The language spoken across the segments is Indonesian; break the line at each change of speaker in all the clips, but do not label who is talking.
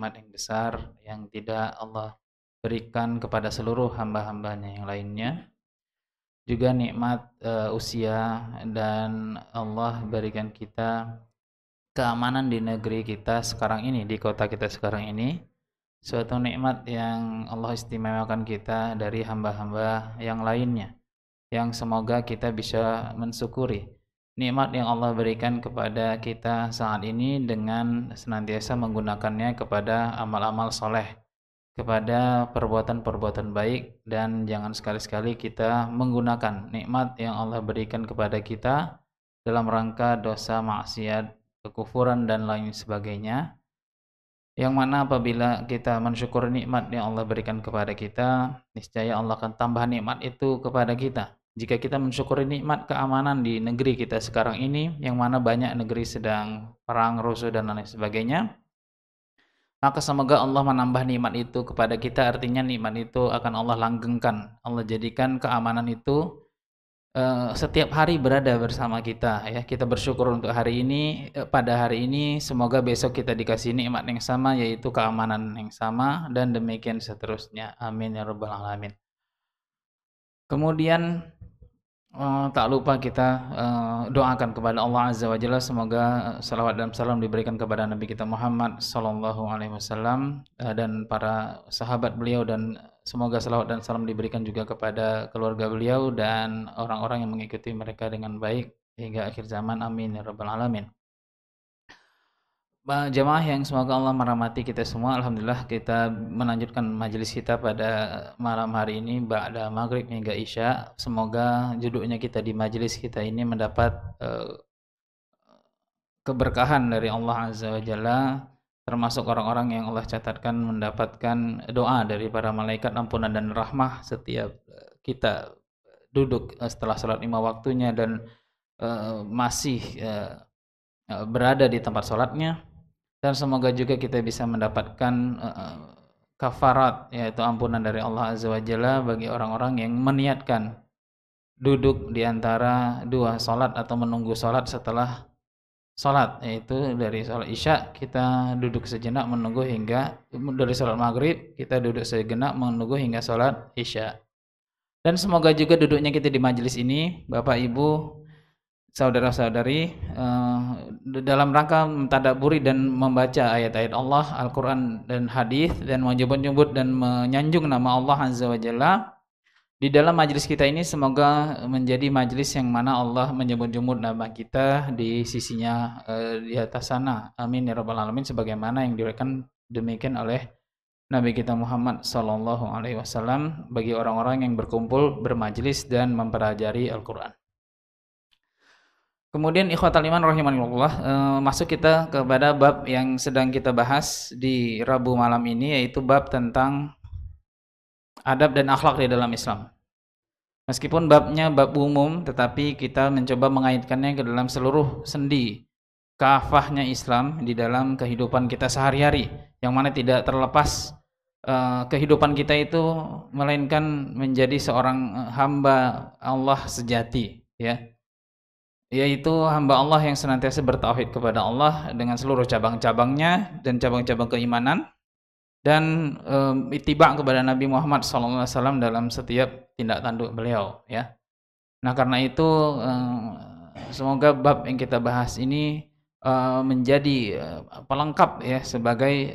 nikmat yang besar yang tidak Allah berikan kepada seluruh hamba-hambanya yang lainnya. Juga nikmat usia, dan Allah berikan kita keamanan di negeri kita sekarang ini, di kota kita sekarang ini. Suatu nikmat yang Allah istimewakan kita dari hamba-hamba yang lainnya, yang semoga kita bisa mensyukuri nikmat yang Allah berikan kepada kita saat ini dengan senantiasa menggunakannya kepada amal-amal soleh, kepada perbuatan-perbuatan baik, dan jangan sekali-sekali kita menggunakan nikmat yang Allah berikan kepada kita dalam rangka dosa, maksiat, kekufuran, dan lain sebagainya. Yang mana apabila kita mensyukur nikmat yang Allah berikan kepada kita, niscaya Allah akan tambah nikmat itu kepada kita. Jika kita mensyukuri nikmat keamanan di negeri kita sekarang ini, yang mana banyak negeri sedang perang, rusuh, dan lain sebagainya, maka semoga Allah menambah nikmat itu kepada kita. Artinya nikmat itu akan Allah langgengkan. Allah jadikan keamanan itu setiap hari berada bersama kita, ya. Kita bersyukur untuk hari ini, pada hari ini, semoga besok kita dikasih nikmat yang sama, yaitu keamanan yang sama, dan demikian seterusnya. Amin ya rabbal alamin. Kemudian tak lupa kita doakan kepada Allah Azza wa Jalla, semoga salawat dan salam diberikan kepada Nabi kita Muhammad sallallahu alaihi wasallam dan para sahabat beliau, dan semoga salawat dan salam diberikan juga kepada keluarga beliau dan orang-orang yang mengikuti mereka dengan baik hingga akhir zaman. Amin ya rabbal alamin. Jamaah yang semoga Allah merahmati kita semua, alhamdulillah kita melanjutkan majelis kita pada malam hari ini ba'da maghrib hingga isya. Semoga duduknya kita di majelis kita ini mendapat keberkahan dari Allah Azza wa Jalla, termasuk orang-orang yang Allah catatkan mendapatkan doa dari para malaikat ampunan dan rahmah setiap kita duduk setelah salat 5 waktunya dan masih berada di tempat salatnya. Dan semoga juga kita bisa mendapatkan kafarat, yaitu ampunan dari Allah Azza wa Jalla bagi orang-orang yang meniatkan duduk di antara dua salat atau menunggu salat setelah salat, yaitu dari salat isya kita duduk sejenak menunggu hingga, dari salat maghrib kita duduk sejenak menunggu hingga salat isya. Dan semoga juga duduknya kita di majelis ini, Bapak Ibu, saudara-saudari, dalam rangka mentadabburi dan membaca ayat-ayat Allah, Al-Quran dan hadis, dan menyebut-nyebut dan menyanjung nama Allah Azza wa Jalla di dalam majelis kita ini. Semoga menjadi majelis yang mana Allah menyebut-nyebut nama kita di sisinya di atas sana. Amin ya rabbal alamin, sebagaimana yang diriwayatkan demikian oleh Nabi kita Muhammad sallallahu alaihi wasallam bagi orang-orang yang berkumpul bermajelis dan mempelajari Al-Quran. Kemudian ikhwatal iman rahimanillah, masuk kita kepada bab yang sedang kita bahas di Rabu malam ini, yaitu bab tentang adab dan akhlak di dalam Islam. Meskipun babnya bab umum, tetapi kita mencoba mengaitkannya ke dalam seluruh sendi kafahnya Islam di dalam kehidupan kita sehari-hari, yang mana tidak terlepas kehidupan kita itu melainkan menjadi seorang hamba Allah sejati, ya, yaitu hamba Allah yang senantiasa bertauhid kepada Allah dengan seluruh cabang-cabangnya dan cabang-cabang keimanan, dan ittiba' kepada Nabi Muhammad SAW dalam setiap tindak tanduk beliau, ya. Nah, karena itu semoga bab yang kita bahas ini menjadi pelengkap, ya, sebagai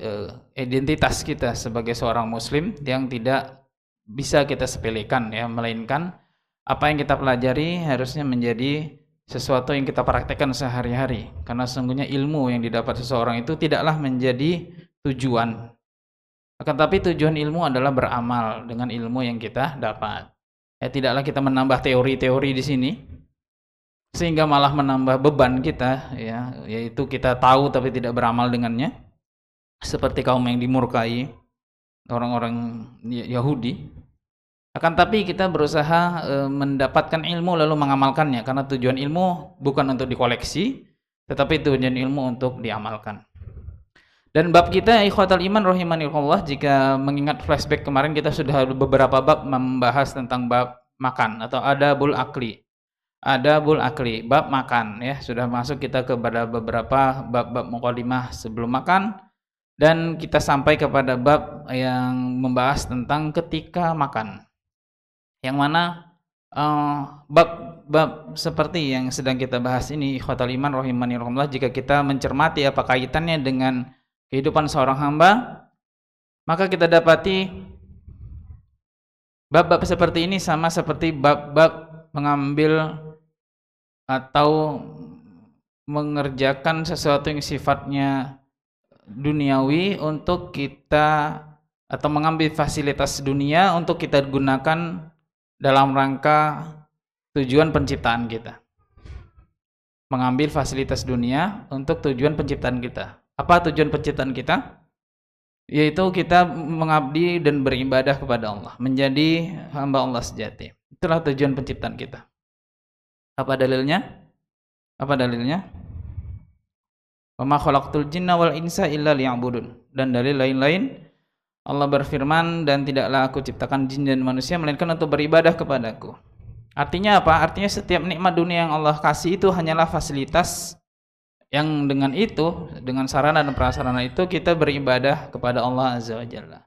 identitas kita sebagai seorang muslim yang tidak bisa kita sepelekan, ya, melainkan apa yang kita pelajari harusnya menjadi sesuatu yang kita praktekkan sehari-hari, karena sesungguhnya ilmu yang didapat seseorang itu tidaklah menjadi tujuan, akan tapi tujuan ilmu adalah beramal dengan ilmu yang kita dapat. Ya, tidaklah kita menambah teori-teori di sini sehingga malah menambah beban kita, ya, yaitu kita tahu tapi tidak beramal dengannya, seperti kaum yang dimurkai orang-orang Yahudi. Akan tapi kita berusaha mendapatkan ilmu lalu mengamalkannya, karena tujuan ilmu bukan untuk dikoleksi, tetapi tujuan ilmu untuk diamalkan. Dan bab kita, ikhwatal iman rahimanillah, jika mengingat flashback kemarin kita sudah beberapa bab membahas tentang bab makan atau adabul akli. Adabul akli, bab makan, ya. Sudah masuk kita kepada beberapa bab-bab muqaddimah sebelum makan, Dan kita sampai kepada bab yang membahas tentang ketika makan, yang mana bab seperti yang sedang kita bahas ini, ikhwatal iman rahimani rahimakumullah, jika kita mencermati apa kaitannya dengan kehidupan seorang hamba, maka kita dapati bab-bab seperti ini sama seperti bab-bab mengambil atau mengerjakan sesuatu yang sifatnya duniawi untuk kita, atau mengambil fasilitas dunia untuk kita gunakan dalam rangka tujuan penciptaan kita. Mengambil fasilitas dunia untuk tujuan penciptaan kita. Apa tujuan penciptaan kita? Yaitu kita mengabdi dan beribadah kepada Allah, menjadi hamba Allah sejati. Itulah tujuan penciptaan kita. Apa dalilnya? Apa dalilnya? Wa ma khalaqtul jinna wal insa illa liya'budun. Dan dalil lain-lain, Allah berfirman, dan tidaklah aku ciptakan jin dan manusia melainkan untuk beribadah kepadaku. Artinya apa? Artinya setiap nikmat dunia yang Allah kasih itu hanyalah fasilitas yang dengan itu, dengan sarana dan prasarana itu kita beribadah kepada Allah Azza wa Jalla.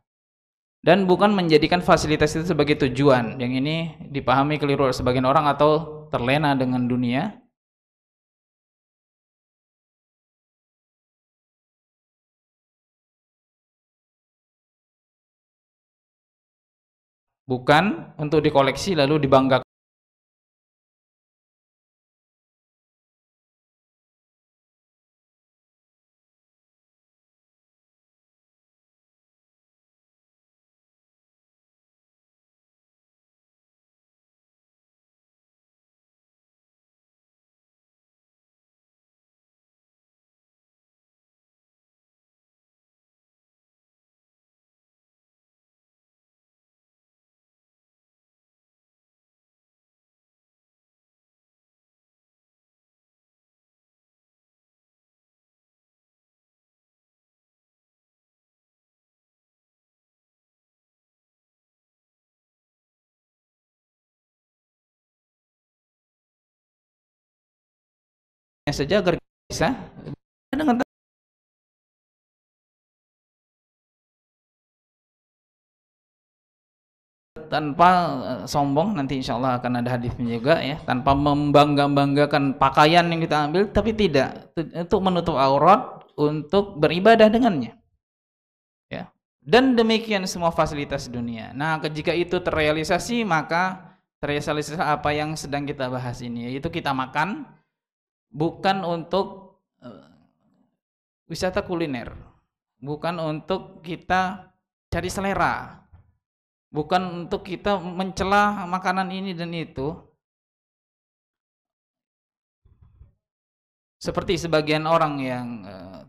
Dan bukan menjadikan fasilitas itu sebagai tujuan. Yang ini dipahami keliru oleh sebagian orang atau terlena dengan dunia. Bukan untuk dikoleksi lalu dibanggakan. Saja agar bisa dengan tanpa sombong. Nanti insya Allah akan ada hadisnya juga ya, tanpa membanggakan pakaian yang kita ambil, tapi tidak untuk menutup aurat, untuk beribadah dengannya ya. Dan demikian semua fasilitas dunia. Nah, jika itu terrealisasi, maka terrealisasi apa yang sedang kita bahas ini, yaitu kita makan bukan untuk wisata kuliner, bukan untuk kita cari selera, bukan untuk kita mencela makanan ini dan itu. Seperti sebagian orang yang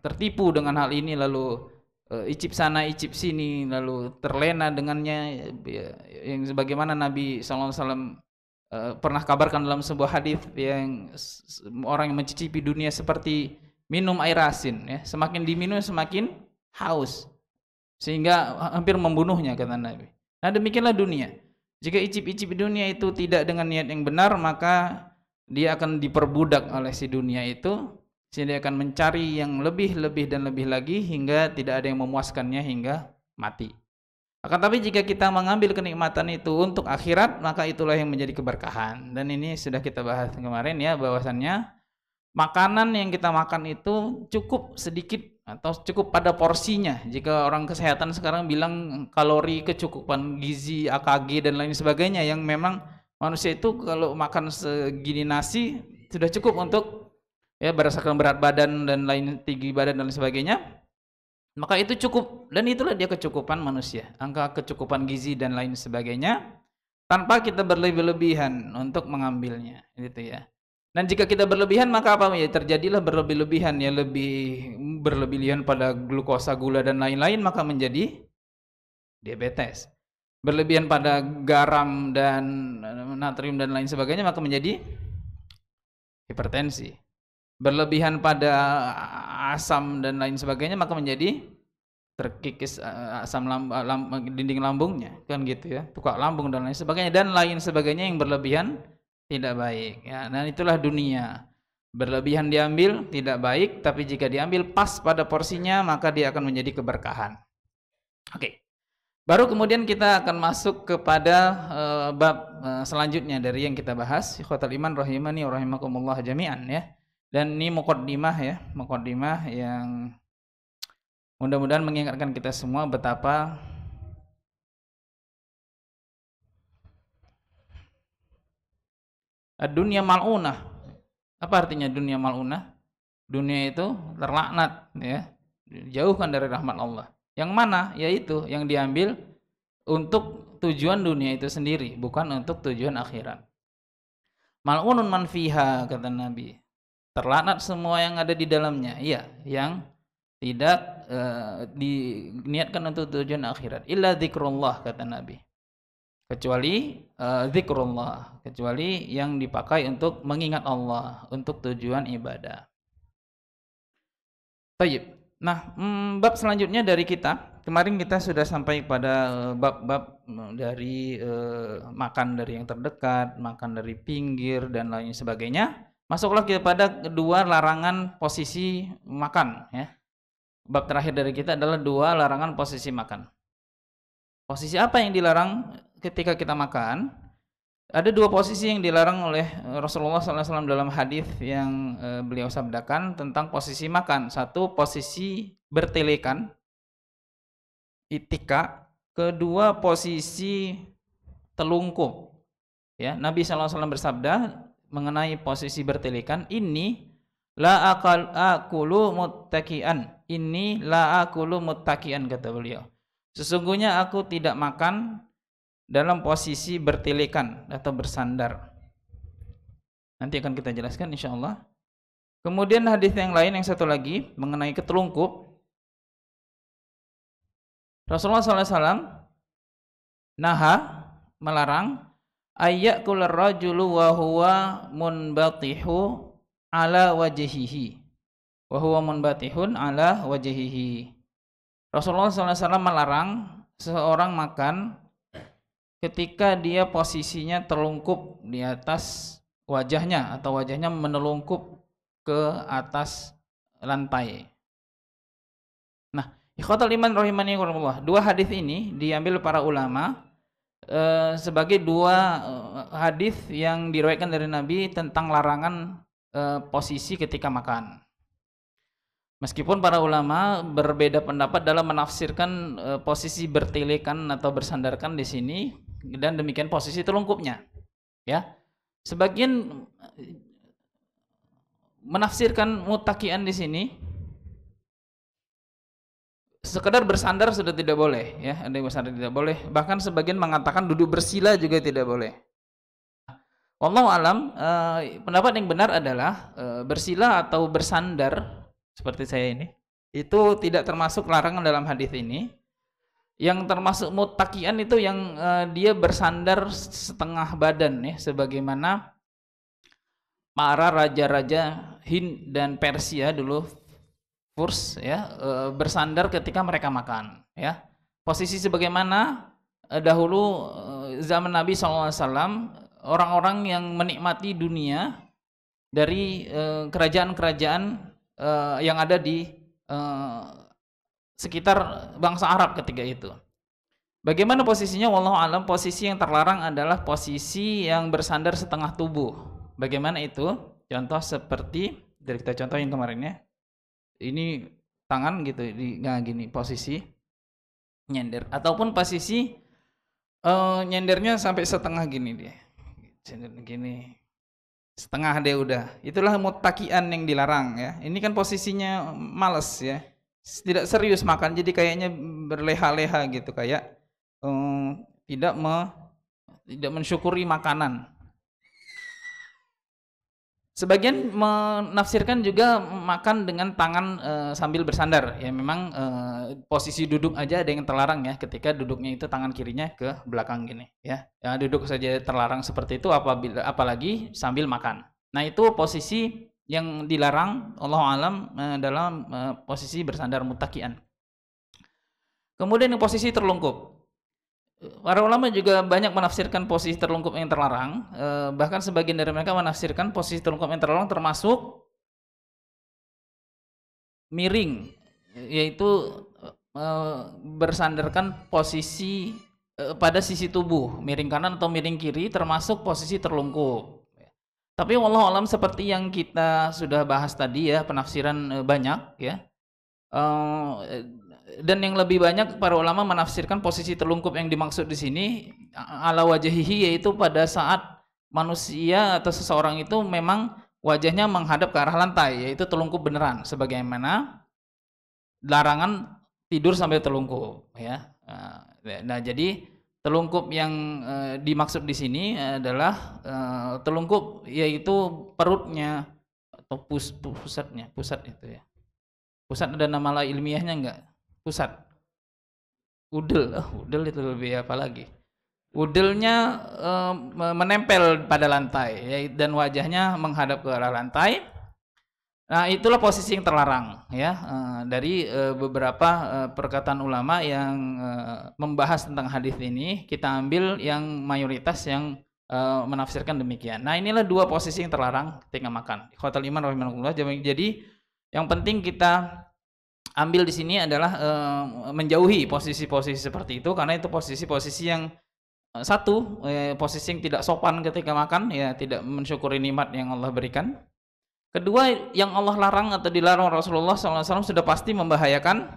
tertipu dengan hal ini, lalu icip sana icip sini, lalu terlena dengannya, yang sebagaimana Nabi SAW pernah kabarkan dalam sebuah hadis, yang orang yang mencicipi dunia seperti minum air asin ya, semakin diminum semakin haus sehingga hampir membunuhnya, kata Nabi. Nah, demikianlah dunia. Jika icip-icip dunia itu tidak dengan niat yang benar, maka dia akan diperbudak oleh si dunia itu, sehingga dia akan mencari yang lebih dan lebih lagi hingga tidak ada yang memuaskannya hingga mati. Akan tapi jika kita mengambil kenikmatan itu untuk akhirat, maka itulah yang menjadi keberkahan. Dan ini sudah kita bahas kemarin ya, bahwasannya makanan yang kita makan itu cukup sedikit atau cukup pada porsinya. Jika orang kesehatan sekarang bilang kalori kecukupan gizi, AKG dan lain sebagainya, yang memang manusia itu kalau makan segini nasi sudah cukup untuk ya berdasarkan berat badan dan lain, tinggi badan dan lain sebagainya. Maka itu cukup, dan itulah dia kecukupan manusia, angka kecukupan gizi dan lain sebagainya, tanpa kita berlebihan untuk mengambilnya, gitu ya. Dan jika kita berlebihan, maka apa ya, terjadilah berlebihan ya, berlebihan pada glukosa, gula dan lain-lain, maka menjadi diabetes. Berlebihan pada garam dan natrium dan lain sebagainya, maka menjadi hipertensi. Berlebihan pada asam dan lain sebagainya, maka menjadi terkikis asam dinding lambungnya, kan gitu ya, tukak lambung dan lain sebagainya, yang berlebihan tidak baik ya. Dan itulah dunia. Berlebihan diambil tidak baik, tapi jika diambil pas pada porsinya maka dia akan menjadi keberkahan. Oke. Baru kemudian kita akan masuk kepada bab selanjutnya dari yang kita bahas. Ikhwatal iman rahimani wa rahimakumullah jami'an ya. Dan ini muqaddimah ya, muqaddimah yang mudah-mudahan mengingatkan kita semua betapa dunia mal'unah. Apa artinya dunia mal'unah? Dunia itu terlaknat ya, jauhkan dari rahmat Allah. Yang mana? Yaitu yang diambil untuk tujuan dunia itu sendiri, bukan untuk tujuan akhirat. Mal'unun man fiha, kata Nabi. Terlaknat semua yang ada di dalamnya. Iya, yang tidak diniatkan untuk tujuan akhirat. Illa dzikrullah, kata Nabi. Kecuali dzikrullah, kecuali yang dipakai untuk mengingat Allah, untuk tujuan ibadah. Baik. Nah, bab selanjutnya dari kita, kemarin kita sudah sampai pada bab-bab dari makan dari yang terdekat, makan dari pinggir dan lain sebagainya. Masuklah kita pada dua larangan posisi makan ya. Bab terakhir dari kita adalah dua larangan posisi makan. Posisi apa yang dilarang ketika kita makan? Ada dua posisi yang dilarang oleh Rasulullah SAW dalam hadis yang beliau sabdakan tentang posisi makan. Satu, posisi bertelekan, itika. Kedua, posisi telungkup. Ya, Nabi SAW bersabda mengenai posisi bertelekan, ini la akulu muttakian. Ini la akulu muttakian, kata beliau. Sesungguhnya aku tidak makan dalam posisi bertelekan atau bersandar. Nanti akan kita jelaskan insyaallah. Kemudian hadis yang lain yang satu lagi mengenai ketelungkup. Rasulullah SAW naha, melarang ayyakul rajulu wa huwa munbatihu ala wajhihi. Wa huwa munbatihun ala wajhihi. Rasulullah SAW melarang seseorang makan ketika dia posisinya terlungkup di atas wajahnya atau wajahnya menelungkup ke atas lantai. Nah, ikhwatal iman rahimani wa rahimakumullah. Dua hadis ini diambil para ulama sebagai dua hadis yang diriwayatkan dari Nabi tentang larangan posisi ketika makan. Meskipun para ulama berbeda pendapat dalam menafsirkan posisi bertelekan atau bersandarkan di sini dan demikian posisi telungkupnya. Ya. Sebagian menafsirkan muttakian di sini sekedar bersandar sudah tidak boleh ya, ada yang bersandar tidak boleh. Bahkan sebagian mengatakan duduk bersila juga tidak boleh. Wallahu alam, pendapat yang benar adalah bersila atau bersandar seperti saya ini, itu tidak termasuk larangan dalam hadis ini. Yang termasuk muttakian itu yang dia bersandar setengah badan ya, sebagaimana para raja-raja Hind dan Persia dulu, Furs ya, bersandar ketika mereka makan ya. Posisi sebagaimana dahulu zaman Nabi SAW, orang-orang yang menikmati dunia dari kerajaan-kerajaan yang ada di sekitar bangsa Arab ketika itu. Bagaimana posisinya? Wallahu alam, posisi yang terlarang adalah posisi yang bersandar setengah tubuh. Bagaimana itu? Contoh seperti dari kita contohin kemarin ya. Ini tangan gitu, gini posisi nyender, ataupun posisi nyendernya sampai setengah gini dia. Gini. Setengah deh udah. Itulah muttakian yang dilarang ya. Ini kan posisinya males ya. Tidak serius makan, jadi kayaknya berleha-leha gitu, kayak tidak mensyukuri makanan. Sebagian menafsirkan juga makan dengan tangan sambil bersandar. Ya memang posisi duduk aja ada yang terlarang ya. Ketika duduknya itu tangan kirinya ke belakang gini ya. Ya duduk saja terlarang seperti itu, apalagi sambil makan. Nah, itu posisi yang dilarang Allah alam dalam posisi bersandar muttakian. Kemudian yang posisi terlungkup. Para ulama juga banyak menafsirkan posisi terlungkup yang terlarang. Bahkan sebagian dari mereka menafsirkan posisi terlungkup yang terlarang termasuk miring, yaitu bersandarkan posisi pada sisi tubuh, miring kanan atau miring kiri, termasuk posisi terlungkup. Tapi wallahu alam seperti yang kita sudah bahas tadi ya, penafsiran banyak ya. Dan yang lebih banyak para ulama menafsirkan posisi terlungkup yang dimaksud di sini ala wajhihi, yaitu pada saat manusia atau seseorang itu memang wajahnya menghadap ke arah lantai, yaitu terlungkup beneran, sebagaimana larangan tidur sambil terlungkup ya. Nah, jadi telungkup yang dimaksud di sini adalah telungkup yaitu perutnya atau pusatnya, pusat itu ya. Pusat ada nama ilmiahnya enggak? Pusat. Udel, udel itu lebih apa lagi? Udelnya menempel pada lantai ya, dan wajahnya menghadap ke arah lantai. Nah, itulah posisi yang terlarang ya, dari beberapa perkataan ulama yang membahas tentang hadis ini. Kita ambil yang mayoritas yang menafsirkan demikian. Nah, inilah dua posisi yang terlarang ketika makan. Ikhwatul iman rahimakumullah. Jadi yang penting kita ambil di sini adalah menjauhi posisi-posisi seperti itu, karena itu posisi-posisi yang satu, posisi yang tidak sopan ketika makan ya, tidak mensyukuri nikmat yang Allah berikan. Kedua, yang Allah larang atau dilarang Rasulullah SAW sudah pasti membahayakan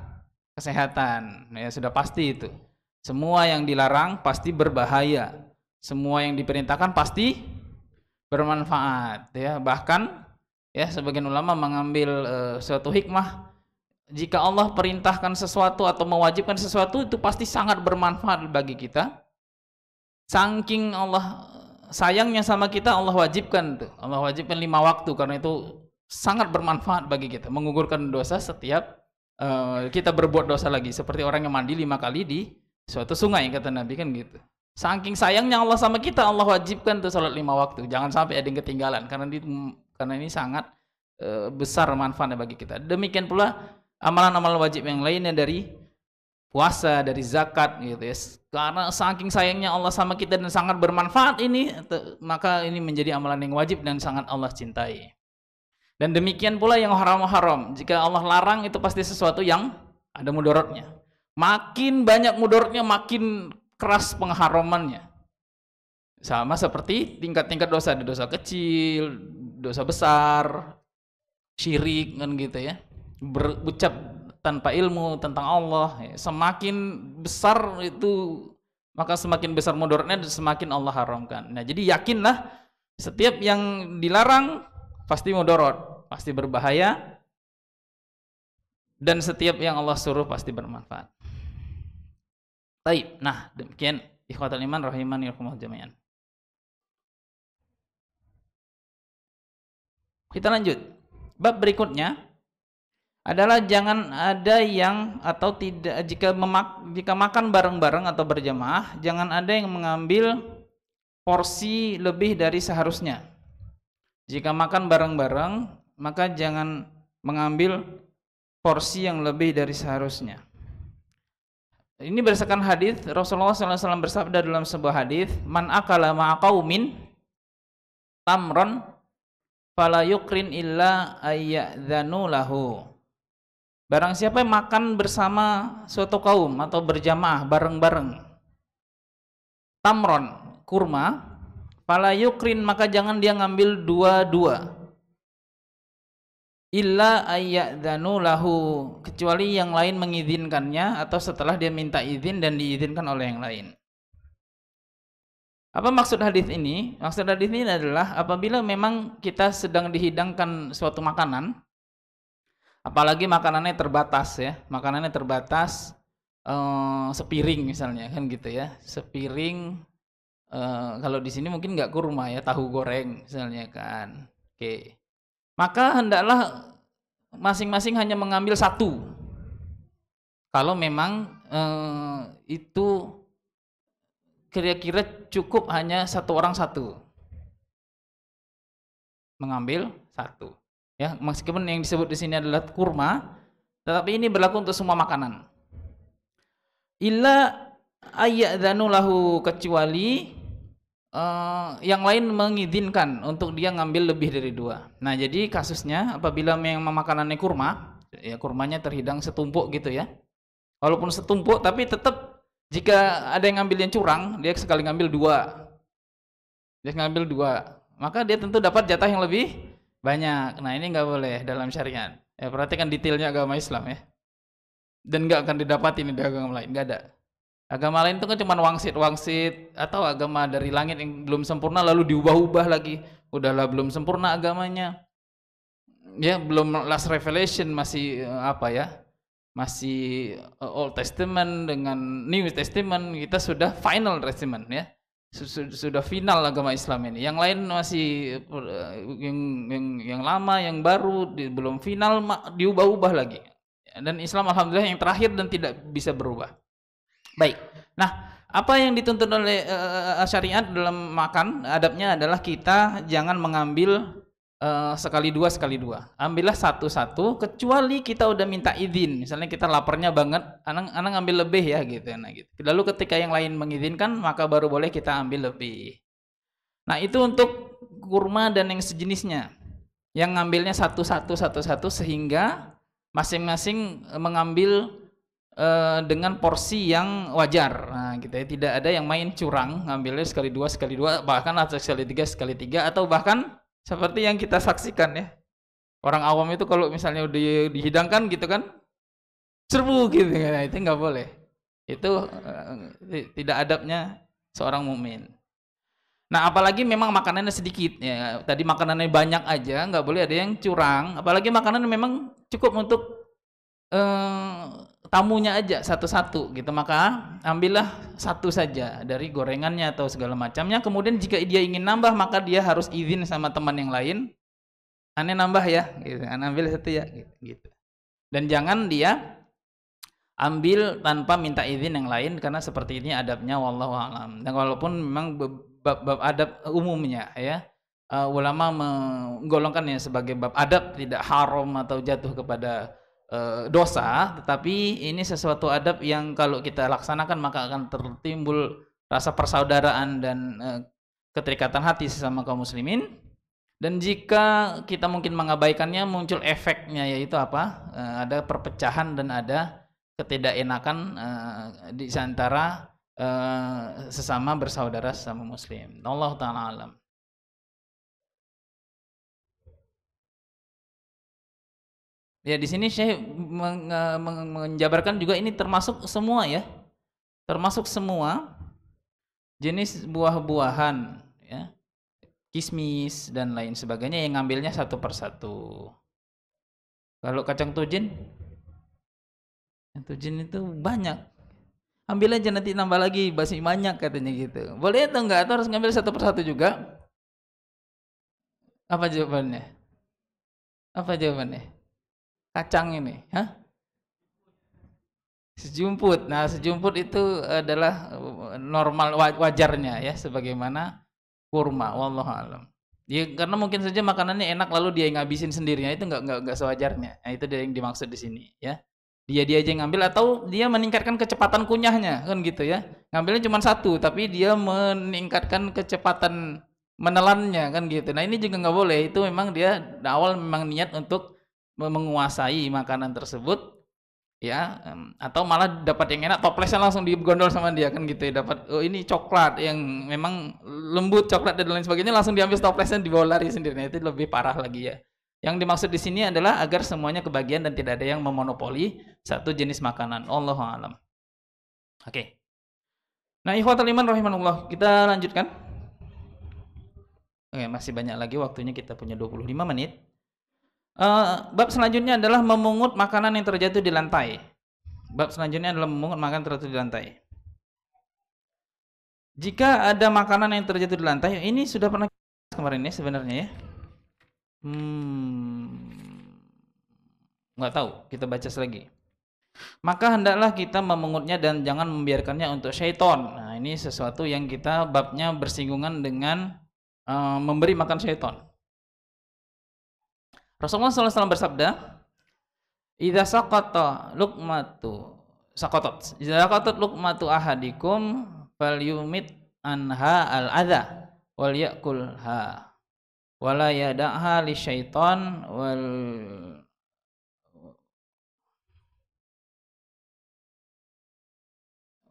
kesehatan ya, sudah pasti itu. Semua yang dilarang pasti berbahaya, semua yang diperintahkan pasti bermanfaat ya. Bahkan ya, sebagian ulama mengambil suatu hikmah, jika Allah perintahkan sesuatu atau mewajibkan sesuatu, itu pasti sangat bermanfaat bagi kita. Saking Allah sayangnya sama kita, Allah wajibkan tuh. Allah wajibkan 5 waktu, karena itu sangat bermanfaat bagi kita, menggugurkan dosa setiap kita berbuat dosa lagi, seperti orang yang mandi 5 kali di suatu sungai, kata Nabi kan gitu. Saking sayangnya Allah sama kita, Allah wajibkan tuh salat 5 waktu. Jangan sampai ada yang ketinggalan, karena ini sangat besar manfaatnya bagi kita. Demikian pula amalan-amalan wajib yang lainnya, dari puasa, dari zakat gitu ya. Karena saking sayangnya Allah sama kita dan sangat bermanfaat ini, maka ini menjadi amalan yang wajib dan sangat Allah cintai. Dan demikian pula yang haram-haram, jika Allah larang itu pasti sesuatu yang ada mudaratnya. Makin banyak mudaratnya, makin keras pengharamannya. Sama seperti tingkat-tingkat dosa, ada dosa kecil, dosa besar, syirik kan gitu ya. Berucap tanpa ilmu tentang Allah ya. Semakin besar itu, maka semakin besar mudaratnya dan semakin Allah haramkan. Nah, jadi yakinlah setiap yang dilarang pasti mudarat, pasti berbahaya, dan setiap yang Allah suruh pasti bermanfaat. Baik, nah demikian ikhwatul iman rahimani rahimakumullah jami'an. Kita lanjut. Bab berikutnya adalah jangan ada yang atau tidak, jika makan bareng-bareng atau berjamaah, jangan ada yang mengambil porsi lebih dari seharusnya. Jika makan bareng-bareng, maka jangan mengambil porsi yang lebih dari seharusnya. Ini berdasarkan hadis Rasulullah SAW bersabda dalam sebuah hadis, "Man akala ma'a qaumin tamron fala yukrin illa ayyadzanu lahu." Barang siapa yang makan bersama suatu kaum atau berjamaah bareng-bareng tamron, kurma, fala yukrin, maka jangan dia ngambil dua-dua, illa ayyadzanu lahu, kecuali yang lain mengizinkannya atau setelah dia minta izin dan diizinkan oleh yang lain. Apa maksud hadis ini? Maksud hadis ini adalah apabila memang kita sedang dihidangkan suatu makanan, apalagi makanannya terbatas ya, makanannya terbatas, sepiring misalnya kan gitu ya, sepiring, kalau di sini mungkin nggak kurma ya, tahu goreng misalnya kan. Oke. Maka hendaklah masing-masing hanya mengambil satu. Kalau memang itu kira-kira cukup hanya satu orang satu, mengambil satu. Ya, meskipun yang disebut di sini adalah kurma, tetapi ini berlaku untuk semua makanan. Illa ayyadzanu lahu, kecuali yang lain mengizinkan untuk dia ngambil lebih dari dua. Nah, jadi kasusnya apabila memang makanannya kurma, ya kurmanya terhidang setumpuk gitu ya. Walaupun setumpuk tapi tetap jika ada yang ngambil yang curang, dia sekali ngambil dua. Dia ngambil dua, maka dia tentu dapat jatah yang lebih banyak. Nah, ini nggak boleh dalam syariat. Ya, perhatikan detailnya agama Islam ya. Dan nggak akan didapati di agama lain, nggak ada. Agama lain itu kan cuma wangsit-wangsit atau agama dari langit yang belum sempurna lalu diubah-ubah lagi. Udahlah belum sempurna agamanya. Ya, belum last revelation masih apa ya? Masih Old Testament dengan New Testament, kita sudah final testament ya. Sudah final agama Islam ini. Yang lain masih yang lama, yang baru belum final diubah-ubah lagi. Dan Islam alhamdulillah yang terakhir dan tidak bisa berubah. Baik. Nah, apa yang dituntut oleh syariat dalam makan, adabnya adalah kita jangan mengambil sekali dua. Ambillah satu-satu kecuali kita udah minta izin. Misalnya kita laparnya banget, anak ngambil lebih ya gitu. Nah, gitu. Lalu ketika yang lain mengizinkan, maka baru boleh kita ambil lebih. Nah, itu untuk kurma dan yang sejenisnya. Yang ngambilnya satu-satu sehingga masing-masing mengambil dengan porsi yang wajar. Nah, gitu ya. Tidak ada yang main curang, ngambilnya sekali dua, bahkan atau sekali tiga atau bahkan seperti yang kita saksikan ya. Orang awam itu kalau misalnya dihidangkan gitu kan, serbu gitu. Nah, itu nggak boleh. Itu tidak adabnya seorang mukmin. Nah, apalagi memang makanannya sedikit ya. Tadi makanannya banyak aja, nggak boleh ada yang curang. Apalagi makanan memang cukup untuk tamunya aja satu-satu gitu, maka ambillah satu saja dari gorengannya atau segala macamnya. Kemudian jika dia ingin nambah, maka dia harus izin sama teman yang lain, aneh nambah ya gitu, aneh ambil satu ya gitu. Dan jangan dia ambil tanpa minta izin yang lain, karena seperti ini adabnya wallahu alam. Dan walaupun memang bab adab umumnya ya, ulama menggolongkannya sebagai bab adab, tidak haram atau jatuh kepada dosa, tetapi ini sesuatu adab yang kalau kita laksanakan maka akan tertimbul rasa persaudaraan dan keterikatan hati sesama kaum muslimin. Dan jika kita mungkin mengabaikannya, muncul efeknya, yaitu apa? Ada perpecahan dan ada ketidakenakan di antara sesama bersaudara sesama muslim. Allah taala alam. Ya, di sini Syekh menjabarkan juga ini termasuk semua ya. Termasuk semua jenis buah-buahan ya. Kismis dan lain sebagainya yang ngambilnya satu persatu. Kalau kacang tujin itu banyak. Ambil aja nanti nambah lagi, masih banyak katanya gitu. Boleh atau enggak? Atau harus ngambil satu persatu juga? Apa jawabannya? Apa jawabannya? Kacang ini, hah? Sejumput. Nah, sejumput itu adalah normal wajarnya ya, sebagaimana kurma. Wallahu alam. Ya, karena mungkin saja makanannya enak lalu dia ngabisin sendirinya, itu enggak sewajarnya. Nah, itu dia yang dimaksud di sini ya. Dia aja yang ngambil atau dia meningkatkan kecepatan kunyahnya kan gitu ya. Ngambilnya cuma satu tapi dia meningkatkan kecepatan menelannya kan gitu. Nah, ini juga nggak boleh. Itu memang dia awal memang niat untuk menguasai makanan tersebut ya, atau malah dapat yang enak, toplesnya langsung digondol sama dia kan gitu ya. Dapat ini coklat yang memang lembut, coklat dan lain sebagainya, langsung diambil toplesnya dibawa lari sendiri. Nah, itu lebih parah lagi ya. Yang dimaksud di sini adalah agar semuanya kebagian dan tidak ada yang memonopoli satu jenis makanan. Allahu a'lam. Oke. Nah, ikhwatul iman rahimanullah, kita lanjutkan. Oke, masih banyak lagi waktunya, kita punya 25 menit. Bab selanjutnya adalah memungut makanan yang terjatuh di lantai. Bab selanjutnya adalah memungut makanan terjatuh di lantai. Jika ada makanan yang terjatuh di lantai, ini sudah pernah kemarin ya sebenarnya ya. Nggak tahu, kita baca lagi. Maka hendaklah kita memungutnya dan jangan membiarkannya untuk syaitan. Nah, ini sesuatu yang kita babnya bersinggungan dengan memberi makan syaitan. Rasulullah SAW bersabda, "Idza saqata luqmatu ahadikum falyumit anha al-adha wal yakulha wala yada'ha li syaitan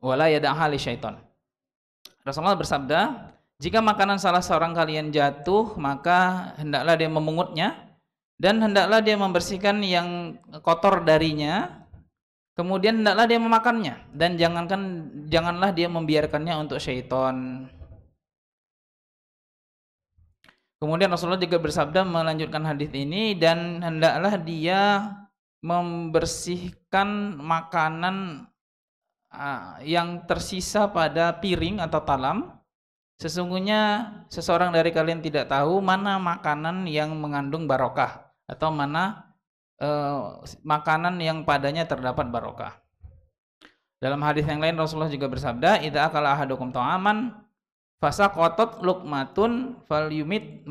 wala yad'ha li syaiton. Rasulullah bersabda, jika makanan salah seorang kalian jatuh, maka hendaklah dia memungutnya dan hendaklah dia membersihkan yang kotor darinya. Kemudian hendaklah dia memakannya dan janganlah dia membiarkannya untuk syaitan. Kemudian Rasulullah juga bersabda melanjutkan hadis ini, dan hendaklah dia membersihkan makanan yang tersisa pada piring atau talam. Sesungguhnya seseorang dari kalian tidak tahu mana makanan yang mengandung barokah atau mana makanan yang padanya terdapat barokah. Dalam hadis yang lain Rasulullah juga bersabda, idza akala ahadukum ta'aman fasaqatat luqmatun falyumit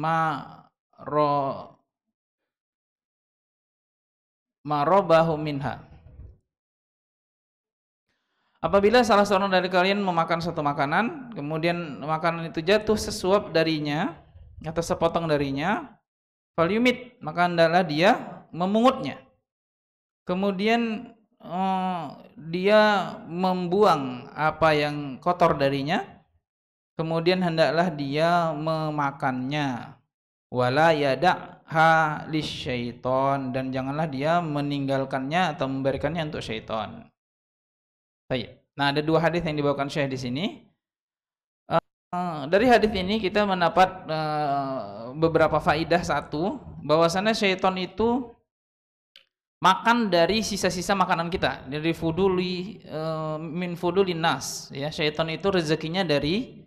marobahu minha. Apabila salah seorang dari kalian memakan satu makanan, kemudian makanan itu jatuh sesuap darinya atau sepotong darinya, falyumit, maka hendaklah dia memungutnya. Kemudian dia membuang apa yang kotor darinya. Kemudian hendaklah dia memakannya. Wala yada'ha lisyaiton, dan janganlah dia meninggalkannya atau memberikannya untuk syaitan. Baik. Nah, ada dua hadis yang dibawakan Syekh di sini. Dari hadis ini kita mendapat beberapa faidah. Satu, bahwasanya syaitan itu makan dari sisa-sisa makanan kita, dari min fudulin nas, ya. Syaitan itu rezekinya dari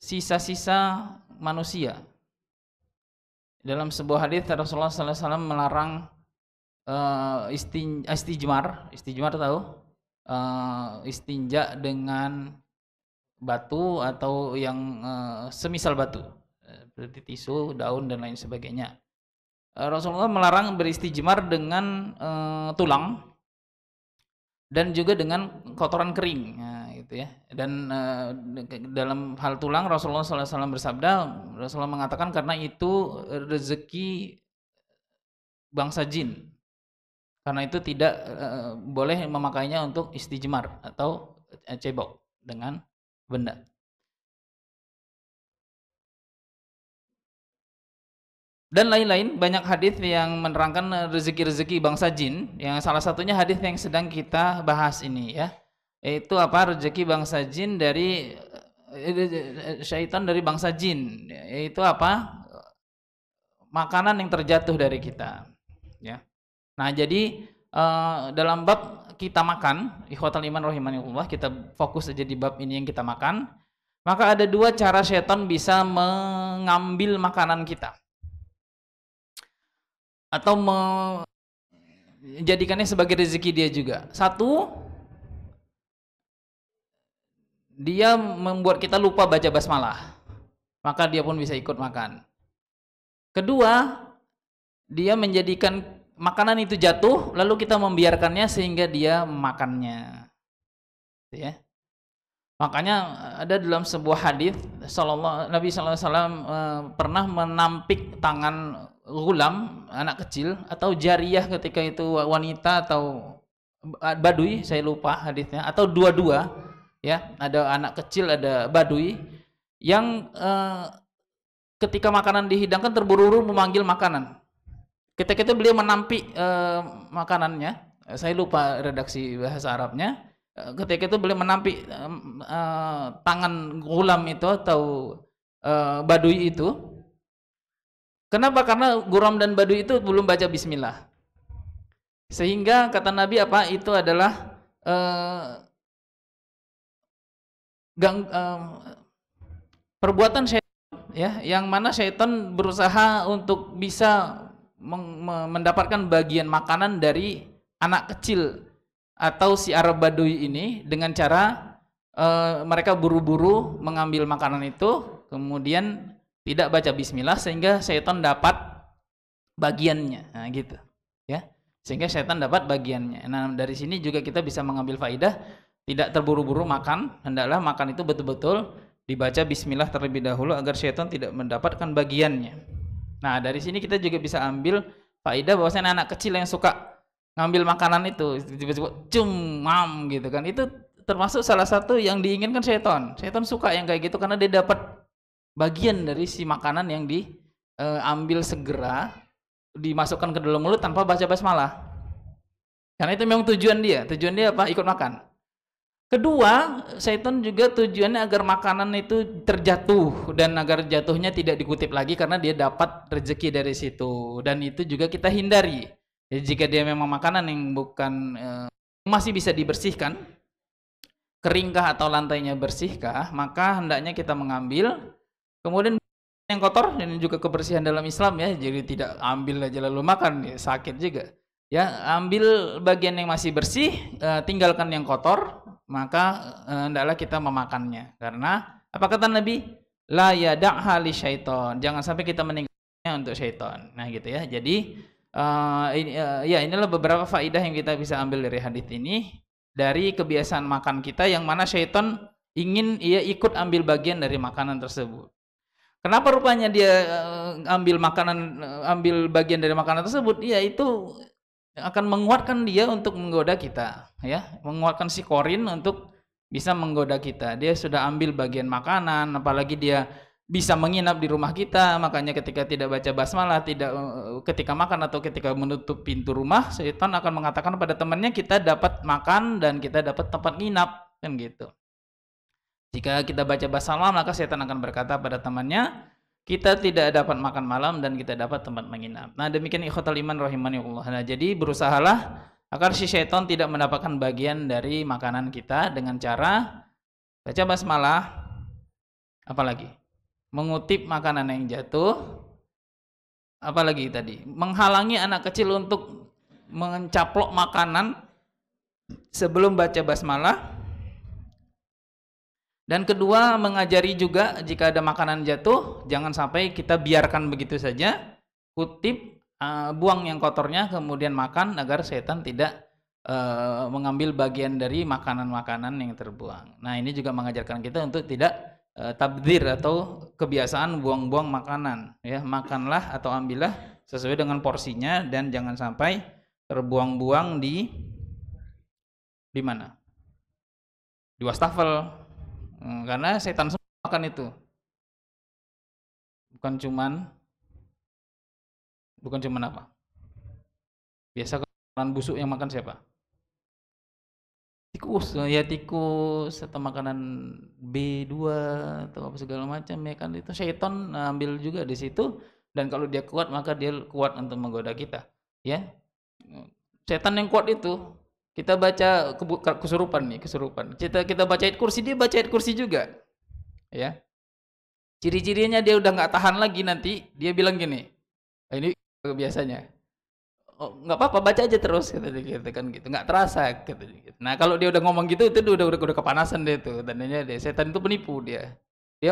sisa-sisa manusia. Dalam sebuah hadis Rasulullah sallallahu alaihi wasallam melarang istijmar tahu? Istinja dengan batu atau yang semisal batu, seperti tisu, daun dan lain sebagainya. Rasulullah melarang beristijmar dengan tulang dan juga dengan kotoran kering, gitu ya. Dan dalam hal tulang Rasulullah SAW bersabda, Rasulullah mengatakan karena itu rezeki bangsa jin, karena itu tidak boleh memakainya untuk istijmar atau cebok dengan benda. Dan lain-lain, banyak hadis yang menerangkan rezeki-rezeki bangsa jin. Yang salah satunya hadis yang sedang kita bahas ini, ya. Yaitu apa? Rezeki bangsa jin dari syaitan dari bangsa jin. Yaitu apa? Makanan yang terjatuh dari kita, ya. Nah, jadi dalam bab kita makan, ikhwatal iman rahimanillah, kita fokus aja di bab ini yang kita makan. Maka ada dua cara syaitan bisa mengambil makanan kita atau menjadikannya sebagai rezeki dia juga. Satu, dia membuat kita lupa baca basmalah, maka dia pun bisa ikut makan. Kedua, dia menjadikan makanan itu jatuh, lalu kita membiarkannya sehingga dia memakannya, ya. Makanya ada dalam sebuah hadis Nabi sallallahu alaihi wasallam pernah menampik tangan ghulam, anak kecil, atau jariyah ketika itu wanita atau badui, saya lupa hadisnya, atau dua-dua, ya. Ada anak kecil, ada badui yang ketika makanan dihidangkan terburu-buru memanggil makanan. Ketika itu beliau menampik makanannya, saya lupa redaksi bahasa Arabnya. Ketika itu beliau menampik tangan ghulam itu atau badui itu. Kenapa? Karena guram dan badui itu belum baca bismillah. Sehingga kata Nabi apa? Itu adalah perbuatan syaitan, ya, yang mana syaitan berusaha untuk bisa mendapatkan bagian makanan dari anak kecil atau si Arab Badui ini dengan cara mereka buru-buru mengambil makanan itu, kemudian tidak baca bismillah sehingga syaitan dapat bagiannya, nah, gitu, ya. Sehingga syaitan dapat bagiannya. Nah, dari sini juga kita bisa mengambil faidah, tidak terburu-buru makan, hendaklah makan itu betul-betul dibaca bismillah terlebih dahulu agar syaitan tidak mendapatkan bagiannya. Nah, dari sini kita juga bisa ambil faidah bahwasanya anak kecil yang suka ngambil makanan itu tiba-tiba mam gitu kan, itu termasuk salah satu yang diinginkan setan. Setan suka yang kayak gitu karena dia dapat bagian dari si makanan yang diambil segera dimasukkan ke dalam mulut tanpa baca basmalah. Karena itu memang tujuan dia apa? Ikut makan. Kedua, setan juga tujuannya agar makanan itu terjatuh dan agar jatuhnya tidak dikutip lagi karena dia dapat rezeki dari situ, dan itu juga kita hindari. Jadi jika dia memang makanan yang bukan masih bisa dibersihkan, keringkah atau lantainya bersihkah, maka hendaknya kita mengambil. Kemudian yang kotor, ini juga kebersihan dalam Islam ya, jadi tidak ambil aja lalu makan, ya, sakit juga. Ya, ambil bagian yang masih bersih, tinggalkan yang kotor, maka hendaklah kita memakannya. Karena apa kata Nabi? La yada'ha li syaiton. Jangan sampai kita meninggalkannya untuk syaiton. Nah, gitu ya. Jadi ya inilah beberapa faedah yang kita bisa ambil dari hadis ini, dari kebiasaan makan kita yang mana syaiton ingin ia ikut ambil bagian dari makanan tersebut. Kenapa rupanya dia ambil bagian dari makanan tersebut? Ya, itu akan menguatkan dia untuk menggoda kita, ya, menguatkan si korin untuk bisa menggoda kita. Dia sudah ambil bagian makanan, apalagi dia bisa menginap di rumah kita, makanya ketika tidak baca basmalah, ketika makan atau ketika menutup pintu rumah, setan akan mengatakan pada temannya, kita dapat makan dan kita dapat tempat nginap, kan gitu. Jika kita baca basmalah, maka setan akan berkata pada temannya, kita tidak dapat makan malam dan kita dapat tempat menginap. Nah, demikian ikhwatal iman rahimani Allah. Nah, jadi berusahalah agar si syaitan tidak mendapatkan bagian dari makanan kita dengan cara baca basmalah, apalagi mengutip makanan yang jatuh, apalagi tadi menghalangi anak kecil untuk mencaplok makanan sebelum baca basmalah. Dan kedua, mengajari juga jika ada makanan jatuh, jangan sampai kita biarkan begitu saja, kutip, buang yang kotornya, kemudian makan agar setan tidak mengambil bagian dari makanan-makanan yang terbuang. Nah, ini juga mengajarkan kita untuk tidak tabdzir atau kebiasaan buang-buang makanan. Ya, makanlah atau ambillah sesuai dengan porsinya dan jangan sampai terbuang-buang di mana? Di wastafel. Karena setan semua makan itu, bukan cuman apa, biasa makanan busuk yang makan siapa? Tikus, ya tikus atau makanan B2 atau apa segala macam, ya kan, itu setan ambil juga di situ, dan kalau dia kuat maka dia kuat untuk menggoda kita, ya. Setan yang kuat itu, kita baca kesurupan, kita baca ayat kursi, dia baca ayat kursi juga, ya. Ciri-cirinya dia udah nggak tahan lagi, nanti dia bilang gini, ini biasanya, oh, nggak apa-apa, baca aja terus, kata dia gitu kan, gitu, nggak terasa, kata dia gitu. Nah, kalau dia udah ngomong gitu, itu udah kepanasan dia tuh, tandanya dia setan itu penipu, dia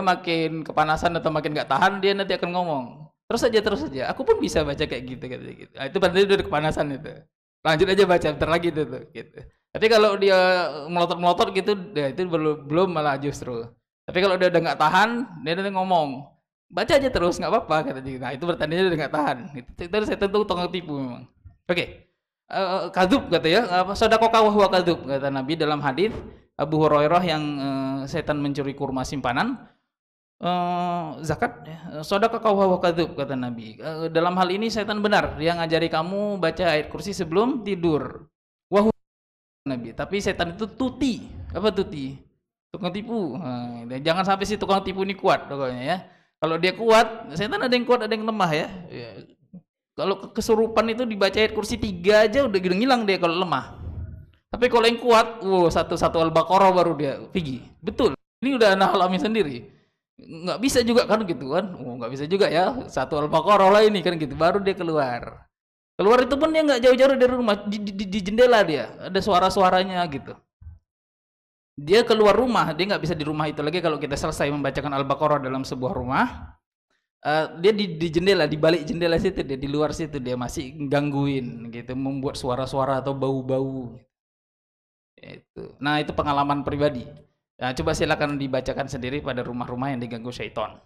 makin kepanasan atau makin nggak tahan, dia nanti akan ngomong terus aja, aku pun bisa baca kayak gitu, kata dia gitu. Nah, itu berarti dia udah kepanasan itu. Lanjut aja baca bentar lagi tuh gitu. Tapi kalau dia melotot gitu, ya itu belum malah justru. Tapi kalau dia udah nggak tahan, dia nanti ngomong, baca aja terus, nggak apa-apa, kata dia. Nah, itu bertandanya udah nggak tahan. Itu saya tentu tukang tipu memang. Oke. Kadzub kata ya, shadaqaka wa huwa kadzub, kata Nabi dalam hadis Abu Hurairah yang setan mencuri kurma simpanan. Zakat, shadaqaka wa huwa kadzub, kata Nabi. Dalam hal ini setan benar, dia ngajari kamu baca ayat kursi sebelum tidur. Wa huwa, Nabi. Tapi setan itu tuti. Apa tuti? Tukang tipu. Nah, jangan sampai si tukang tipu ini kuat pokoknya ya. Kalau dia kuat, setan ada yang kuat, ada yang lemah ya. Kalau kesurupan itu dibaca ayat kursi 3 aja udah ngilang dia kalau lemah. Tapi kalau yang kuat, satu Al-Baqarah baru dia pergi. Betul. Ini udah anak alami sendiri. Nggak bisa juga kan gitu kan, nggak bisa juga ya, satu Al-Baqarah lah ini kan gitu, baru dia keluar itu pun dia nggak jauh-jauh dari rumah, di jendela dia ada suara-suaranya gitu, dia keluar rumah, dia nggak bisa di rumah itu lagi. Kalau kita selesai membacakan Al-Baqarah dalam sebuah rumah, dia di jendela, di balik jendela situ, dia di luar situ dia masih gangguin gitu, membuat suara-suara atau bau-bau itu. Nah, itu pengalaman pribadi. Nah, coba silakan dibacakan sendiri pada rumah-rumah yang diganggu syaitan.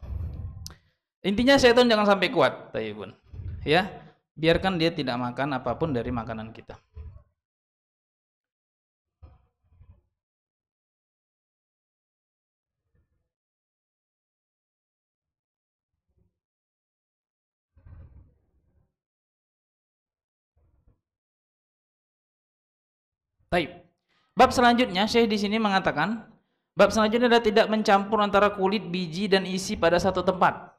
Intinya syaitan jangan sampai kuat, tayyibun. Ya, biarkan dia tidak makan apapun dari makanan kita. Taib. Bab selanjutnya Syekh di sini mengatakan, bab selanjutnya adalah tidak mencampur antara kulit, biji dan isi pada satu tempat.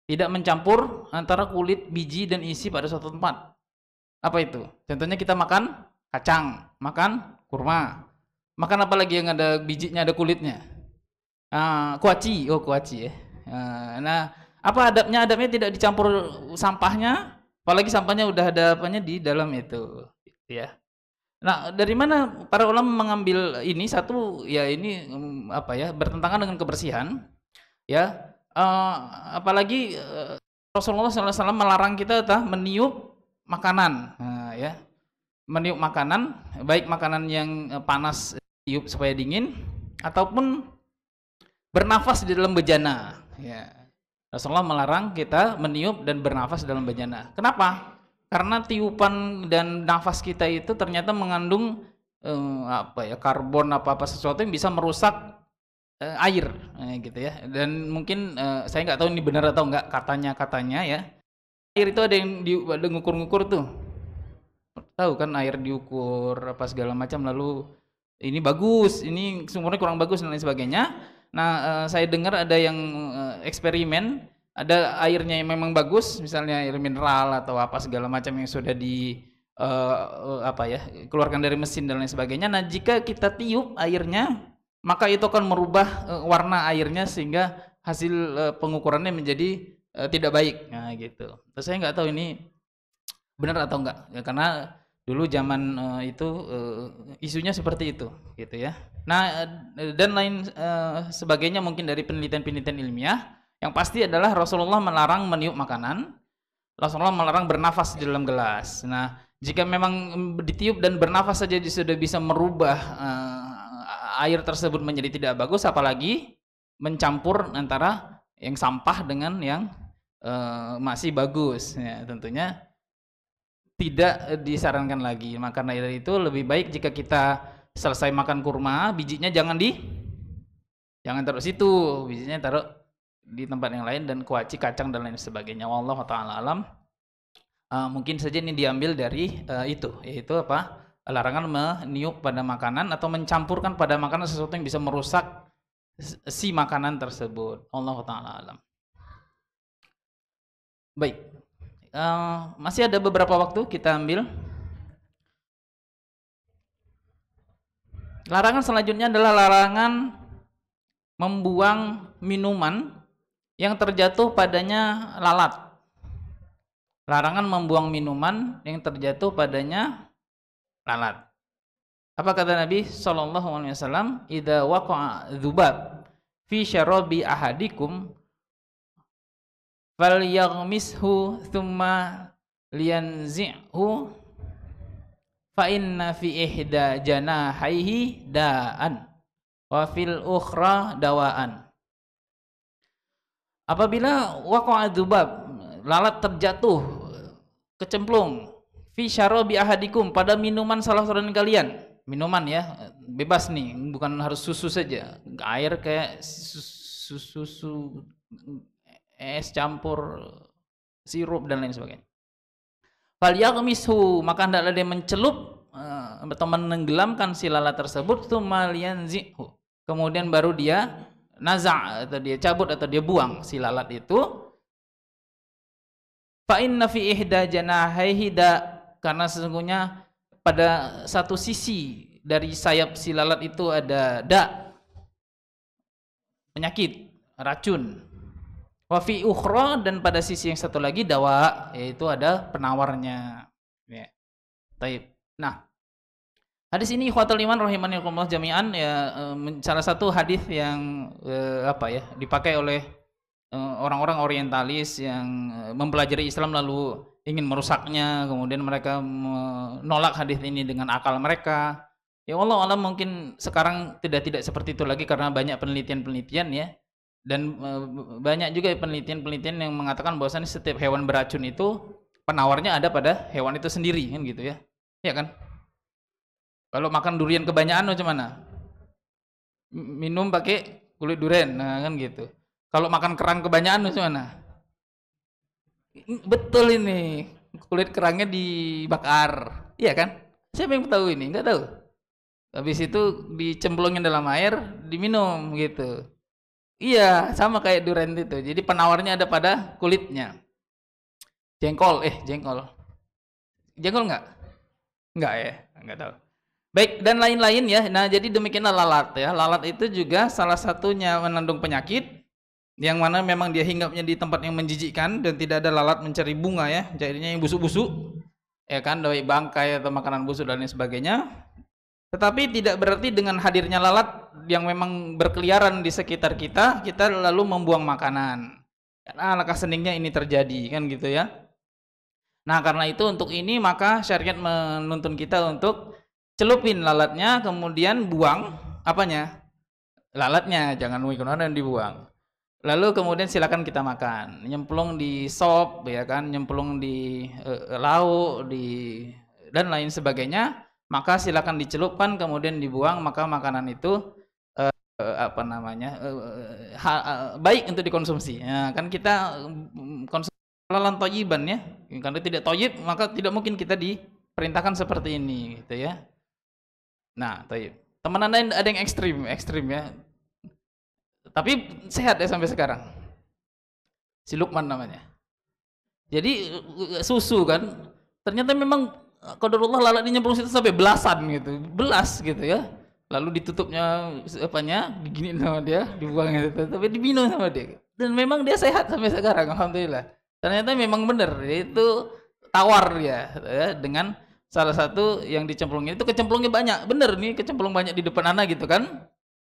Tidak mencampur antara kulit, biji dan isi pada satu tempat. Apa itu? Contohnya kita makan kacang, makan kurma. Makan apa lagi yang ada bijinya, ada kulitnya? Kuaci, kuaci ya. Nah, apa adabnya? Adabnya tidak dicampur sampahnya, apalagi sampahnya udah ada apanya di dalam itu, ya. Nah, dari mana para ulama mengambil ini? Satu, ya ini bertentangan dengan kebersihan, ya. Apalagi Rasulullah SAW melarang kita meniup makanan, ya. Meniup makanan, baik makanan yang panas tiup supaya dingin, ataupun bernafas di dalam bejana, ya. Rasulullah melarang kita meniup dan bernafas dalam bejana. Kenapa? Karena tiupan dan nafas kita itu ternyata mengandung karbon apa sesuatu yang bisa merusak air, gitu ya. Dan mungkin saya nggak tahu ini benar atau enggak katanya ya. Air itu ada yang ngukur-ngukur tuh. Tahu kan air diukur apa segala macam, lalu ini bagus, ini sumurnya kurang bagus dan lain sebagainya. Nah, saya dengar ada yang eksperimen, ada airnya yang memang bagus, misalnya air mineral atau apa segala macam yang sudah keluarkan dari mesin dan lain sebagainya. Nah, jika kita tiup airnya, maka itu akan merubah warna airnya sehingga hasil pengukurannya menjadi tidak baik. Nah, gitu. Terus saya nggak tahu ini benar atau enggak, ya, karena dulu zaman itu isunya seperti itu, gitu ya. Nah, dan lain sebagainya mungkin dari penelitian-penelitian ilmiah. Yang pasti adalah Rasulullah melarang meniup makanan, Rasulullah melarang bernafas di dalam gelas. Nah, jika memang ditiup dan bernafas saja sudah bisa merubah air tersebut menjadi tidak bagus, apalagi mencampur antara yang sampah dengan yang masih bagus, ya, tentunya tidak disarankan lagi. Maka dari itu lebih baik jika kita selesai makan kurma, bijinya jangan taruh situ, bijinya taruh di tempat yang lain, dan kuaci, kacang dan lain sebagainya. Wallahu taala alam. Mungkin saja ini diambil dari yaitu larangan meniup pada makanan atau mencampurkan pada makanan sesuatu yang bisa merusak si makanan tersebut. Wallahu taala alam. Baik. Masih ada beberapa waktu, kita ambil. Larangan selanjutnya adalah larangan membuang minuman yang terjatuh padanya lalat. Larangan membuang minuman yang terjatuh padanya lalat. Apa kata Nabi sallallahu alaihi wasallam? Idza waqa'a dzubab fi syarabi ahadikum falyaghmishu thumma liyanzi'hu fa inna fi ihda janahaihi da'an wa fil ukhra dawaan. Apabila waqa'a dzubab, lalat terjatuh, kecemplung, fi syarabi ahadikum, pada minuman salah seorang kalian. Minuman ya, bebas nih, bukan harus susu saja. Air kayak susu, es campur sirup dan lain sebagainya. Falyaghmishu, maka hendaklah dia mencelup atau menenggelamkan si lalat tersebut, tsumma liyanzi'hu, kemudian baru dia naza' atau dia cabut atau dia buang si lalat itu. Fa inna fi ihda janahaihi da, karena sesungguhnya pada satu sisi dari sayap si lalat itu ada penyakit, racun. Wa fi ukhra, dan pada sisi yang satu lagi dawa, yaitu ada penawarnya. Ya. Taib. Nah, hadis ini ikhwatul iman rahimanillah jami'an, ya, salah satu hadis yang dipakai oleh orang-orang orientalis yang mempelajari Islam lalu ingin merusaknya, kemudian mereka menolak hadis ini dengan akal mereka. Ya Allah alam, mungkin sekarang tidak seperti itu lagi karena banyak penelitian-penelitian, ya. Dan banyak juga penelitian-penelitian yang mengatakan bahwasanya setiap hewan beracun itu penawarnya ada pada hewan itu sendiri, kan gitu ya. Ya kan? Kalau makan durian kebanyakan macam mana? Minum pakai kulit durian, nah kan gitu. Kalau makan kerang kebanyakan macam mana? Betul ini, kulit kerangnya dibakar, iya kan? Siapa yang tahu ini? Enggak tahu. Habis itu dicemplungin dalam air, diminum gitu. Iya, sama kayak durian itu. Jadi penawarnya ada pada kulitnya. Jengkol, jengkol. Jengkol enggak? Enggak ya, enggak tahu. Baik, dan lain-lain ya. Nah, jadi demikianlah lalat ya. Lalat itu juga salah satunya mengandung penyakit yang mana memang dia hinggapnya di tempat yang menjijikkan dan tidak ada lalat mencari bunga ya. Jadinya yang busuk-busuk. Ya kan, dari bangkai atau makanan busuk dan lain sebagainya. Tetapi tidak berarti dengan hadirnya lalat yang memang berkeliaran di sekitar kita, kita lalu membuang makanan. Karena alangkah seningnya ini terjadi, kan gitu ya. Nah, karena itu untuk ini maka syariat menuntun kita untuk celupin lalatnya, kemudian buang apanya? Lalatnya, jangan dan dibuang. Lalu kemudian silakan kita makan. Nyemplung di sop ya kan, nyemplung di lauk, di dan lain sebagainya, maka silakan dicelupkan kemudian dibuang, maka makanan itu apa namanya? Baik untuk dikonsumsi. Ya, kan kita konsumsi halalan thayyiban ya. Karena tidak thayyib maka tidak mungkin kita diperintahkan seperti ini gitu ya. Nah, thayyib. Teman Anda ada yang ekstrim ya. Tapi sehat ya sampai sekarang. Si Lukman namanya. Jadi susu kan, ternyata memang qadarullah lalat nyemplung situ sampai belasan gitu, belas gitu ya. Lalu ditutupnya apanya, diginiin sama dia, dibuang gitu, tapi diminum sama dia. Dan memang dia sehat sampai sekarang, alhamdulillah. Ternyata memang benar, itu tawar ya dengan salah satu yang dicemplungin itu kecemplungnya banyak, bener nih kecemplung banyak di depan anak gitu kan.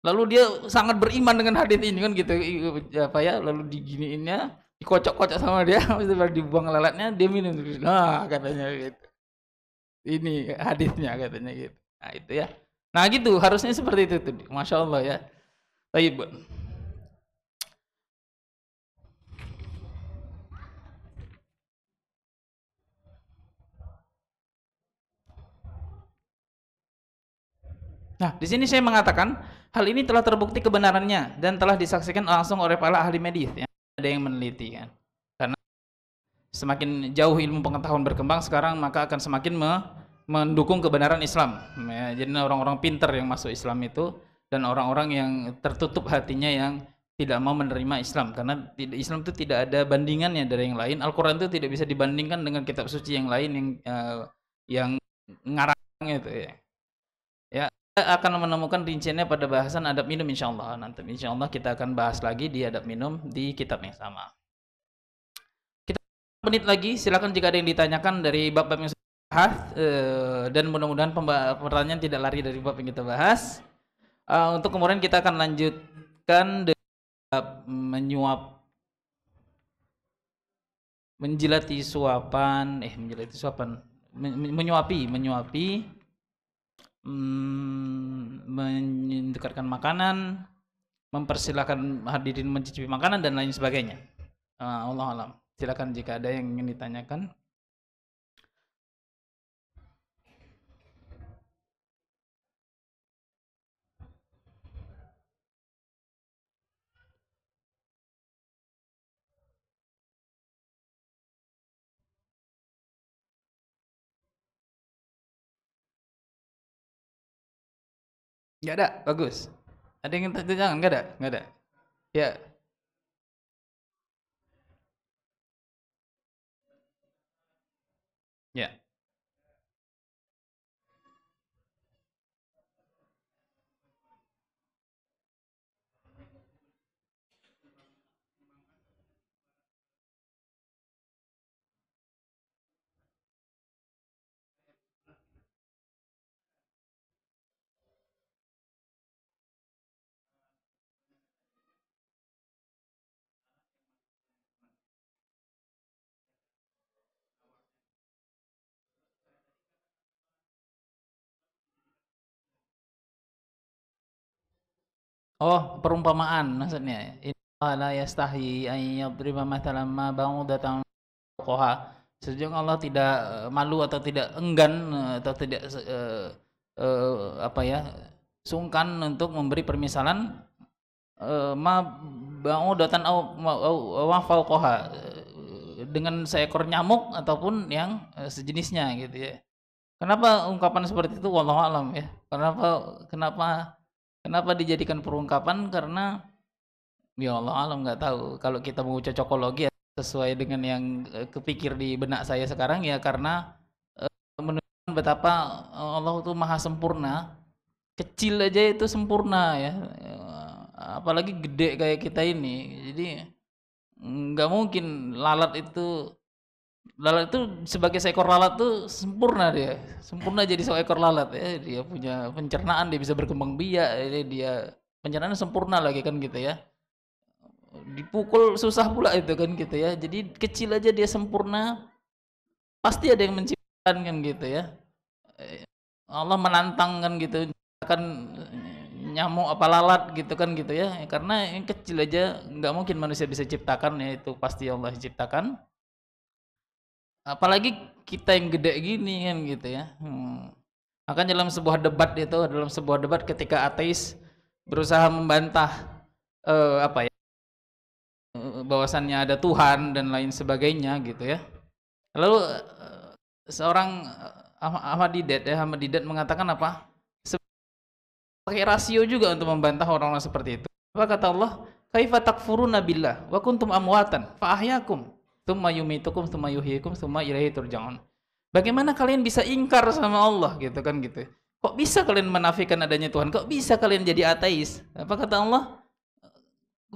Lalu dia sangat beriman dengan hadis ini kan gitu apa ya, lalu diginiinnya dikocok-kocok sama dia, habis itu baru dibuang lalatnya, dia minum. Nah, katanya gitu. Ini hadisnya katanya gitu. Nah, itu ya. Nah, gitu, harusnya seperti itu tuh. Masya Allah ya. Baik, Bu. Nah, di sini saya mengatakan hal ini telah terbukti kebenarannya dan telah disaksikan langsung oleh para ahli medis ya. Ada yang meneliti kan. Karena semakin jauh ilmu pengetahuan berkembang sekarang maka akan semakin mendukung kebenaran Islam ya, jadi orang-orang pintar yang masuk Islam itu dan orang-orang yang tertutup hatinya yang tidak mau menerima Islam karena Islam itu tidak ada bandingannya dari yang lain. Al-Quran itu tidak bisa dibandingkan dengan kitab suci yang lain yang ngarang itu ya. Ya, kita akan menemukan rinciannya pada bahasan adab minum insyaallah. Nanti insyaallah kita akan bahas lagi di adab minum di kitab yang sama. Menit lagi, silakan jika ada yang ditanyakan dari bab-bab yang sudah bahas dan mudah-mudahan pertanyaan tidak lari dari bab yang kita bahas. Untuk kemudian kita akan lanjutkan menyuap, menjilati suapan, menyuapi, mendekatkan makanan, mempersilahkan hadirin mencicipi makanan dan lain sebagainya. Allah alam. Silakan jika ada yang ingin ditanyakan. Enggak ada, bagus. Ada yang ingin ditanyakan? Enggak ada, enggak ada. Ya. Ya. Oh, perumpamaan maksudnya. Inna la yastahi an yadriba mathalan ma ba'udatan fawqaha. Sesungguhnya Allah tidak malu atau tidak enggan atau tidak apa ya, sungkan untuk memberi permisalan ma ba'udatan aw fawqaha, dengan seekor nyamuk ataupun yang sejenisnya gitu ya. Kenapa ungkapan seperti itu wallahu alam ya. Kenapa kenapa kenapa dijadikan perungkapan karena ya Allah alam nggak tahu. Kalau kita mau cocokologi ya, sesuai dengan yang kepikir di benak saya sekarang ya karena menunjukkan betapa Allah itu maha sempurna. Kecil aja itu sempurna ya. Apalagi gede kayak kita ini. Jadi nggak mungkin lalat itu sebagai seekor lalat tuh sempurna dia. Sempurna jadi seekor lalat ya. Dia punya pencernaan, dia bisa berkembang biak, dia pencernaan sempurna lagi kan gitu ya. Dipukul susah pula itu kan gitu ya. Jadi kecil aja dia sempurna, pasti ada yang menciptakan kan gitu ya. Allah menantang kan gitu, kan nyamuk apa lalat gitu kan gitu ya. Karena yang kecil aja nggak mungkin manusia bisa ciptakan ya, itu pasti Allah ciptakan. Apalagi kita yang gede gini kan gitu ya. Akan dalam sebuah debat ketika ateis berusaha membantah apa ya, bahwasannya ada Tuhan dan lain sebagainya gitu ya. Lalu seorang Ahmad Didat mengatakan apa? Pakai rasio juga untuk membantah orang-orang seperti itu. Apa kata Allah? Kaifa takfuruna billah wa kuntum amwatan fa ahyakum tsumma yumitukum tsumma yuhyikum tsumma ilaihi turja'un. Bagaimana kalian bisa ingkar sama Allah gitu kan gitu. Kok bisa kalian menafikan adanya Tuhan? Kok bisa kalian jadi ateis? Apa kata Allah?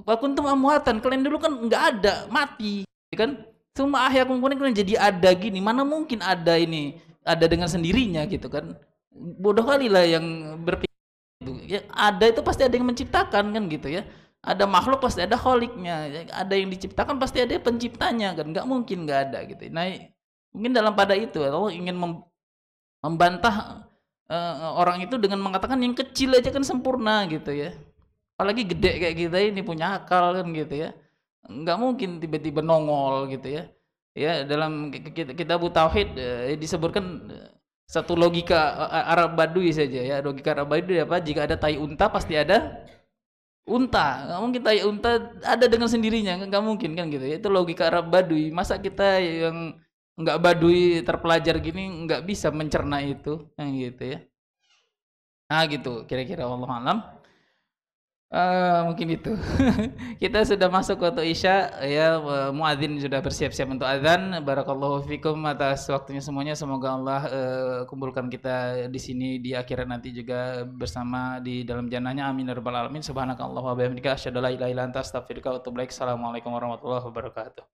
Wa kuntum amwatan, kalian dulu kan enggak ada, mati, kan? Tsumma ahyakum, kalian jadi ada gini. Mana mungkin ada ini ada dengan sendirinya gitu kan. Bodoh kali lah yang berpikir ya, ada itu pasti ada yang menciptakan kan gitu ya. Ada makhluk pasti ada kholiknya, ada yang diciptakan pasti ada penciptanya kan, nggak mungkin nggak ada gitu. Nah mungkin dalam pada itu Allah ingin membantah orang itu dengan mengatakan yang kecil aja kan sempurna gitu ya, apalagi gede kayak kita ini punya akal kan gitu ya, nggak mungkin tiba-tiba nongol gitu ya. Ya dalam kitab Tauhid disebutkan satu logika Arab Baduy saja ya. Logika Arab Baduy apa? Jika ada tai unta pasti ada unta. Nggak mungkin tai unta ada dengan sendirinya, nggak mungkin kan gitu ya. Itu logika Arab Baduy. Masa kita yang nggak Baduy terpelajar gini nggak bisa mencerna itu kan gitu ya. Nah gitu kira-kira wallahu alam. Mungkin itu. Kita sudah masuk waktu Isya ya, muadzin sudah bersiap-siap untuk azan. Barakallahu fikum atas waktunya semuanya. Semoga Allah kumpulkan kita di sini di akhirat nanti juga bersama di dalam jannahnya. Amin ya rabbal alamin. Subhanakallah wa bihamdika asyhadu an la ilaha illa anta astaghfiruka wa atubu ilaik. Assalamualaikum warahmatullahi wabarakatuh.